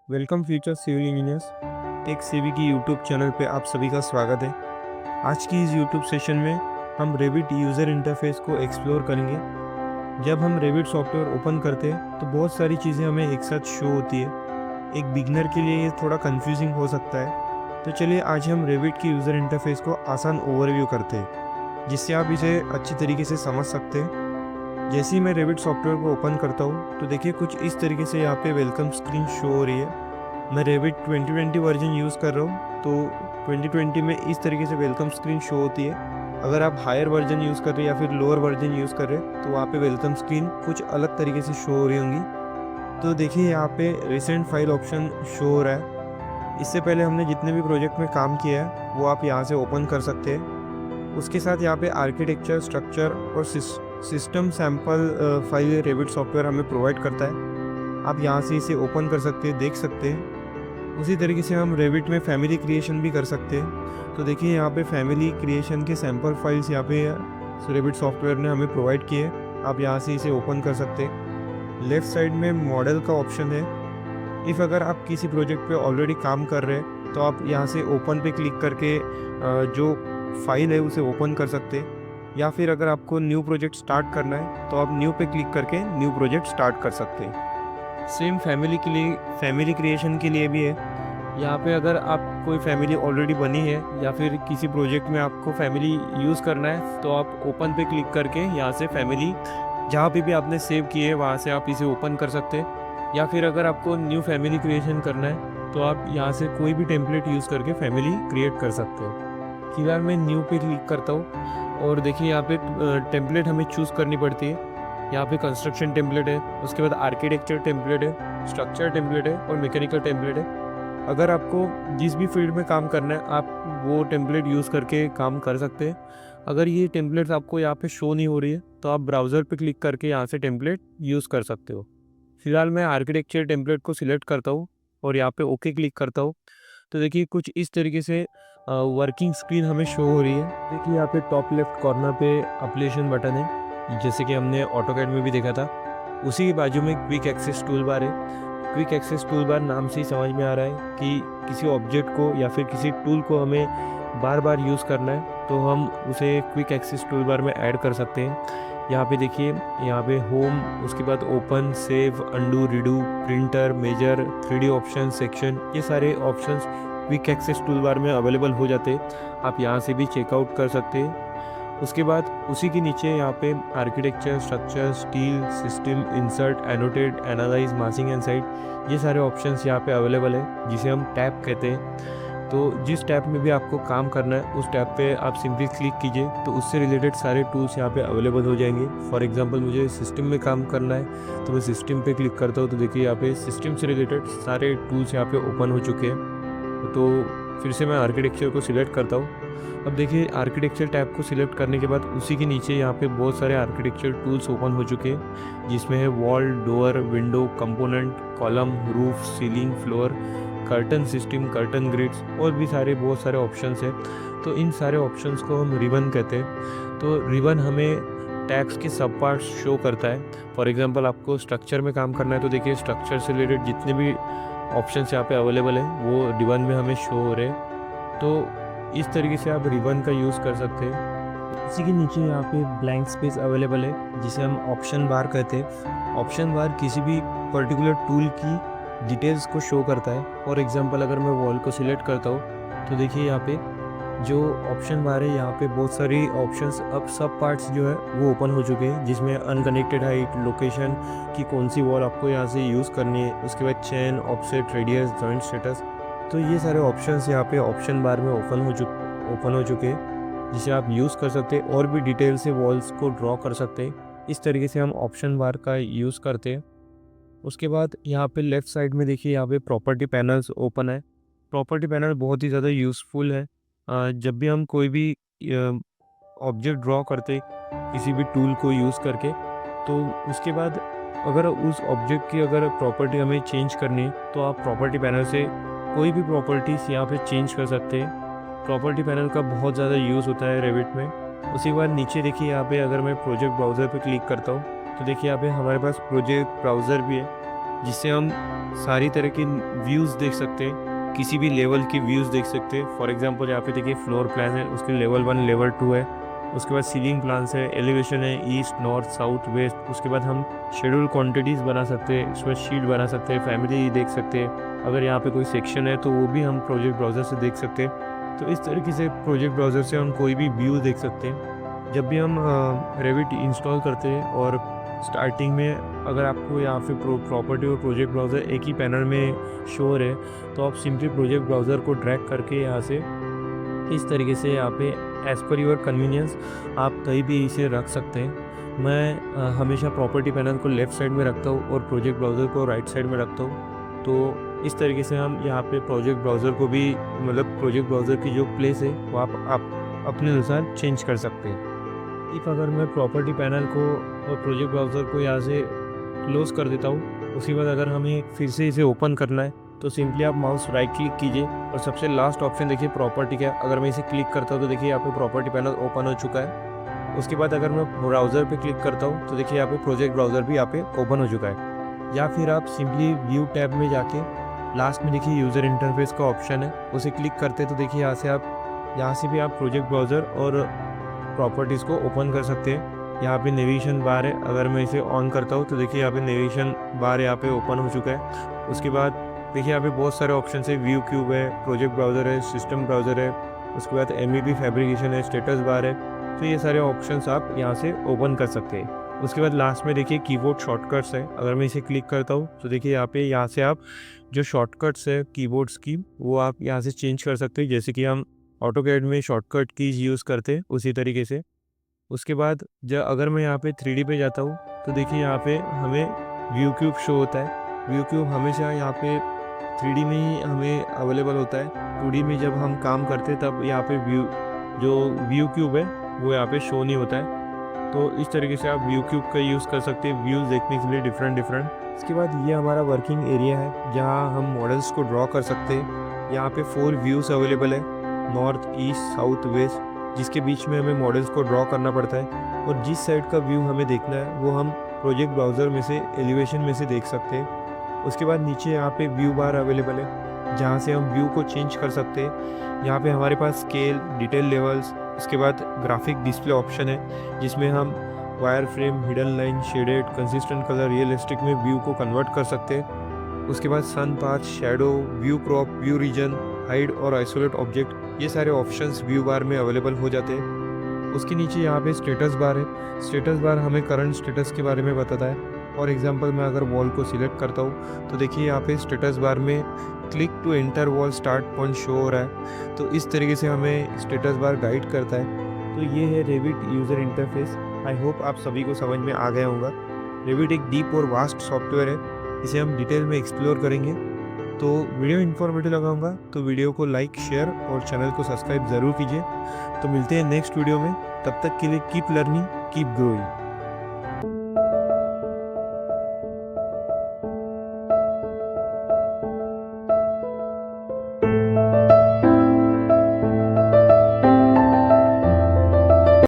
Welcome future civil engineers tech CV की YouTube channel पे आप सभी का स्वागत है। आज की इस यूट्यूब सेशन में हम रेविट यूज़र इंटरफेस को एक्सप्लोर करेंगे। जब हम रेविट सॉफ्टवेयर ओपन करते हैं तो बहुत सारी चीज़ें हमें एक साथ शो होती है। एक बिगनर के लिए ये थोड़ा कंफ्यूजिंग हो सकता है। तो चलिए आज हम रेविट की यूज़र इंटरफेस को आसान ओवरव्यू करते हैं, जिससे आप इसे अच्छी तरीके से समझ सकते हैं। जैसे ही मैं रेविट सॉफ्टवेयर को ओपन करता हूँ तो देखिए कुछ इस तरीके से यहाँ पे वेलकम स्क्रीन शो हो रही है। मैं रेविट 2020 वर्जन यूज़ कर रहा हूँ तो 2020 में इस तरीके से वेलकम स्क्रीन शो होती है। अगर आप हायर वर्जन यूज़ कर रहे हैं या फिर लोअर वर्जन यूज़ कर रहे हैं तो वहाँ पे वेलकम स्क्रीन कुछ अलग तरीके से शो हो रही होंगी। तो देखिए यहाँ पे रिसेंट फाइल ऑप्शन शो हो रहा है। इससे पहले हमने जितने भी प्रोजेक्ट में काम किया है वो आप यहाँ से ओपन कर सकते हैं। उसके साथ यहाँ पे आर्किटेक्चर, स्ट्रक्चर और system sample file Revit software हमें प्रोवाइड करता है। आप यहाँ से इसे ओपन कर सकते हैं, देख सकते हैं। उसी तरीके से हम रेविट में फैमिली क्रिएशन भी कर सकते हैं। तो देखिए यहाँ पे फैमिली क्रिएशन के सैंपल फाइल्स यहाँ पे रेविट सॉफ्टवेयर ने हमें प्रोवाइड किए। आप यहाँ से इसे ओपन कर सकते हैं। लेफ्ट साइड में मॉडल का ऑप्शन है। इफ़ अगर आप किसी प्रोजेक्ट पे ऑलरेडी काम कर रहे हैं तो आप यहाँ से ओपन पे क्लिक करके जो फाइल है उसे ओपन कर सकते हैं, या फिर अगर आपको न्यू प्रोजेक्ट स्टार्ट करना है तो आप न्यू पे क्लिक करके न्यू प्रोजेक्ट स्टार्ट कर सकते हैं। सेम फैमिली के लिए, फैमिली क्रिएशन के लिए भी है। यहाँ पे अगर आप कोई फैमिली ऑलरेडी बनी है या फिर किसी प्रोजेक्ट में आपको फैमिली यूज़ करना है तो आप ओपन पे क्लिक करके यहाँ से फैमिली जहाँ पे भी आपने सेव की है वहाँ से आप इसे ओपन कर सकते हैं। या फिर अगर आपको न्यू फैमिली क्रिएशन करना है तो आप यहाँ से कोई भी टेम्पलेट यूज़ करके फैमिली क्रिएट कर सकते हो। फिलहाल मैं न्यू पे क्लिक करता हूँ और देखिए यहाँ पे टेम्पलेट हमें चूज़ करनी पड़ती है। यहाँ पे कंस्ट्रक्शन टेम्पलेट है, उसके बाद आर्किटेक्चर टेम्पलेट है, स्ट्रक्चर टेम्पलेट है और मैकेनिकल टेम्पलेट है। अगर आपको जिस भी फील्ड में काम करना है आप वो टेम्पलेट यूज़ करके काम कर सकते हैं। अगर ये टेम्पलेट्स आपको यहाँ पे शो नहीं हो रही है तो आप ब्राउज़र पे क्लिक करके यहाँ से टेम्पलेट यूज़ कर सकते हो। फिलहाल मैं आर्किटेक्चर टेम्पलेट को सिलेक्ट करता हूँ और यहाँ पे ओके क्लिक करता हूँ। तो देखिए कुछ इस तरीके से वर्किंग स्क्रीन हमें शो हो रही है। देखिए यहाँ पे टॉप लेफ्ट कॉर्नर पे एप्लीकेशन बटन है, जैसे कि हमने ऑटोकैड में भी देखा था। उसी के बाजू में क्विक एक्सेस टूल बार है। क्विक एक्सेस टूल बार नाम से ही समझ में आ रहा है कि किसी ऑब्जेक्ट को या फिर किसी टूल को हमें बार बार यूज़ करना है तो हम उसे क्विक एक्सेस टूल बार में ऐड कर सकते हैं। यहाँ पे देखिए, यहाँ पे होम, उसके बाद open, save, undo, redo, printer, measure, 3D option, section, ये सारे options quick access tool bar में अवेलेबल हो जाते हैं। आप यहाँ से भी चेकआउट कर सकते हैं। उसके बाद उसी के नीचे यहाँ पे architecture, structure, steel, system, insert, annotate, analyse, मासिंग and site, ये सारे ऑप्शंस यहाँ पे अवेलेबल है, जिसे हम टैब कहते हैं। तो जिस टैब में भी आपको काम करना है उस टैब पे आप सिंपली क्लिक कीजिए तो उससे रिलेटेड सारे टूल्स यहाँ पे अवेलेबल हो जाएंगे। फॉर एग्जांपल मुझे सिस्टम में काम करना है तो मैं सिस्टम पे क्लिक करता हूँ तो देखिए यहाँ पे सिस्टम से रिलेटेड सारे टूल्स यहाँ पे ओपन हो चुके हैं। तो फिर से मैं आर्किटेक्चर को सिलेक्ट करता हूँ। अब देखिए आर्किटेक्चर टैब को सिलेक्ट करने के बाद उसी के नीचे यहाँ पे बहुत सारे आर्किटेक्चर टूल्स ओपन हो चुके हैं, जिसमें है wall, door, window, component, column, roof, ceiling, floor, curtain system, curtain grids और भी सारे बहुत सारे ऑप्शंस हैं। तो इन सारे ऑप्शंस को हम रिबन कहते हैं। तो रिबन हमें टैग्स के सब पार्ट्स शो करता है। फॉर एग्जांपल आपको स्ट्रक्चर में काम करना है तो देखिए स्ट्रक्चर से रिलेटेड जितने भी ऑप्शंस यहाँ पे अवेलेबल हैं वो रिबन में हमें शो हो रहे हैं। तो इस तरीके से आप रिबन का यूज़ कर सकते हैं। इसी के नीचे यहाँ पे ब्लैंक स्पेस अवेलेबल है, जिसे हम ऑप्शन बार कहते हैं। ऑप्शन बार किसी भी पर्टिकुलर टूल की डिटेल्स को शो करता है। फॉर एग्जांपल अगर मैं वॉल को सिलेक्ट करता हूँ तो देखिए यहाँ पे जो ऑप्शन बार है यहाँ पे बहुत सारी ऑप्शंस, अब सब पार्ट्स जो है वो ओपन हो चुके हैं, जिसमें अनकनेक्टेड हाइट, लोकेशन की कौन सी वॉल आपको यहाँ से यूज़ करनी है, उसके बाद chain, offset, radius, joint status. तो ये सारे ऑप्शंस यहाँ पे ऑप्शन बार में ओपन हो चुके हैं, जिसे आप यूज़ कर सकते हैं और भी डिटेल से वॉल्स को ड्रॉ कर सकते हैं। इस तरीके से हम ऑप्शन बार का यूज़ करते हैं। उसके बाद यहाँ पे लेफ़्ट साइड में देखिए यहाँ पे प्रॉपर्टी पैनल्स ओपन है। प्रॉपर्टी पैनल बहुत ही ज़्यादा यूज़फुल है। जब भी हम कोई भी ऑब्जेक्ट ड्रॉ करते किसी भी टूल को यूज़ करके, तो उसके बाद अगर उस ऑब्जेक्ट की अगर प्रॉपर्टी हमें चेंज करनी है तो आप प्रॉपर्टी पैनल से कोई भी प्रॉपर्टीज़ यहाँ पे चेंज कर सकते हैं। प्रॉपर्टी पैनल का बहुत ज़्यादा यूज़ होता है रेविट में। उसी के बाद नीचे देखिए यहाँ पे अगर मैं प्रोजेक्ट ब्राउज़र पे क्लिक करता हूँ तो देखिए यहाँ पे हमारे पास प्रोजेक्ट ब्राउज़र भी है। जिससे हम सारी तरह के व्यूज़ देख सकते हैं, किसी भी लेवल की व्यूज़ देख सकते हैं। फॉर एग्जांपल यहाँ पे देखिए फ्लोर प्लान है, उसके लेवल 1 लेवल 2 है। उसके बाद सीलिंग प्लान्स है, एलिवेशन है, ईस्ट नॉर्थ साउथ वेस्ट। उसके बाद हम शेड्यूल क्वांटिटीज़ बना सकते हैं, उसमें शीट बना सकते हैं, फैमिली देख सकते हैं। अगर यहाँ पे कोई सेक्शन है तो वो भी हम प्रोजेक्ट ब्राउज़र से देख सकते हैं। तो इस तरीके से प्रोजेक्ट ब्राउज़र से हम कोई भी व्यू देख सकते हैं। जब भी हम रेविट इंस्टॉल करते हैं और स्टार्टिंग में अगर आपको यहाँ पे प्रॉपर्टी और प्रोजेक्ट ब्राउज़र एक ही पैनल में शो हो रहे हैं, तो आप सिंपली प्रोजेक्ट ब्राउज़र को ड्रैग करके यहाँ से इस तरीके से यहाँ पे एज़ पर योर कन्वीनियंस आप कहीं भी इसे रख सकते हैं। मैं हमेशा प्रॉपर्टी पैनल को लेफ़्ट साइड में रखता हूँ और प्रोजेक्ट ब्राउज़र को राइट साइड में रखता हूँ। तो इस तरीके से हम यहाँ पे प्रोजेक्ट ब्राउज़र को भी मतलब प्रोजेक्ट ब्राउज़र की जो प्लेस है वो आप अपने अनुसार चेंज कर सकते हैं। अगर मैं प्रॉपर्टी पैनल को और प्रोजेक्ट ब्राउज़र को यहाँ से क्लोज़ कर देता हूँ, उसके बाद अगर हमें फिर से इसे ओपन करना है तो सिंपली आप माउस राइट क्लिक कीजिए और सबसे लास्ट ऑप्शन देखिए प्रॉपर्टी का। अगर मैं इसे क्लिक करता हूँ तो देखिए यहाँ पे प्रॉपर्टी पैनल ओपन हो चुका है। उसके बाद अगर मैं ब्राउज़र पे क्लिक करता हूँ तो देखिए यहाँ पे प्रोजेक्ट ब्राउज़र भी यहाँ पे ओपन हो चुका है। या फिर आप सिंपली व्यू टैब में जाके लास्ट में देखिए यूज़र इंटरफेस का ऑप्शन है, उसे क्लिक करते तो देखिए यहाँ से भी आप प्रोजेक्ट ब्राउज़र और प्रॉपर्टीज़ को ओपन कर सकते हैं। यहाँ पे नेविगेशन बार है, अगर मैं इसे ऑन करता हूँ तो देखिए यहाँ पे नेविगेशन बार यहाँ पे ओपन हो चुका है। उसके बाद देखिए यहाँ पे बहुत सारे ऑप्शन है, व्यू क्यूब है, प्रोजेक्ट ब्राउज़र है, सिस्टम ब्राउज़र है। उसके बाद MEP फैब्रिकेशन है, स्टेटस बार है। तो ये सारे ऑप्शंस आप यहाँ से ओपन कर सकते हैं। उसके बाद लास्ट में देखिए कीबोर्ड शॉर्टकट्स है, अगर मैं इसे क्लिक करता हूँ तो देखिए यहाँ से आप जो शॉर्टकट्स है कीबोर्ड्स की वो आप यहाँ से चेंज कर सकते हैं, जैसे कि हम ऑटोकैड में शॉर्टकट कीज़ यूज़ करते हैं उसी तरीके से। उसके बाद अगर मैं यहाँ पे 3D पे जाता हूँ तो देखिए यहाँ पे हमें व्यू क्यूब शो होता है। व्यू क्यूब हमेशा यहाँ पे 3D में ही हमें अवेलेबल होता है। 2D में जब हम काम करते हैं तब यहाँ पे व्यू क्यूब है वो यहाँ पे शो नहीं होता है। तो इस तरीके से आप व्यू क्यूब का यूज़ कर सकते हैं व्यूज़ देखने के लिए डिफरेंट। इसके बाद ये हमारा वर्किंग एरिया है जहाँ हम मॉडल्स को ड्रॉ कर सकते हैं। यहाँ पे 4 व्यूज़ अवेलेबल है, नॉर्थ ईस्ट साउथ वेस्ट, जिसके बीच में हमें मॉडल्स को ड्रॉ करना पड़ता है। और जिस साइड का व्यू हमें देखना है वो हम प्रोजेक्ट ब्राउज़र में से एलिवेशन में से देख सकते हैं। उसके बाद नीचे यहाँ पे व्यू बार अवेलेबल है जहाँ से हम व्यू को चेंज कर सकते हैं। यहाँ पे हमारे पास स्केल, डिटेल लेवल्स, उसके बाद ग्राफिक डिस्प्ले ऑप्शन है जिसमें हम wire frame, hidden line, shaded, consistent colour, realistic में व्यू को कन्वर्ट कर सकते हैं। उसके बाद sun path, shadow, view crop, view region, hide और आइसोलेट ऑब्जेक्ट, ये सारे ऑप्शंस व्यू बार में अवेलेबल हो जाते हैं। उसके नीचे यहाँ पे स्टेटस बार है। स्टेटस बार हमें करंट स्टेटस के बारे में बताता है। फॉर एग्जांपल मैं अगर वॉल को सिलेक्ट करता हूँ तो देखिए यहाँ पे स्टेटस बार में click to enter wall start point show हो रहा है। तो इस तरीके से हमें स्टेटस बार गाइड करता है। तो ये है Revit user interface. I hope आप सभी को समझ में आ गया होगा। रेविट एक डीप और वास्ट सॉफ्टवेयर है, इसे हम डिटेल में एक्सप्लोर करेंगे। तो वीडियो इन्फॉर्मेटिव लगा होगा तो वीडियो को लाइक, शेयर और चैनल को सब्सक्राइब ज़रूर कीजिए। तो मिलते हैं नेक्स्ट वीडियो में, तब तक के लिए कीप लर्निंग, कीप ग्रोइंग।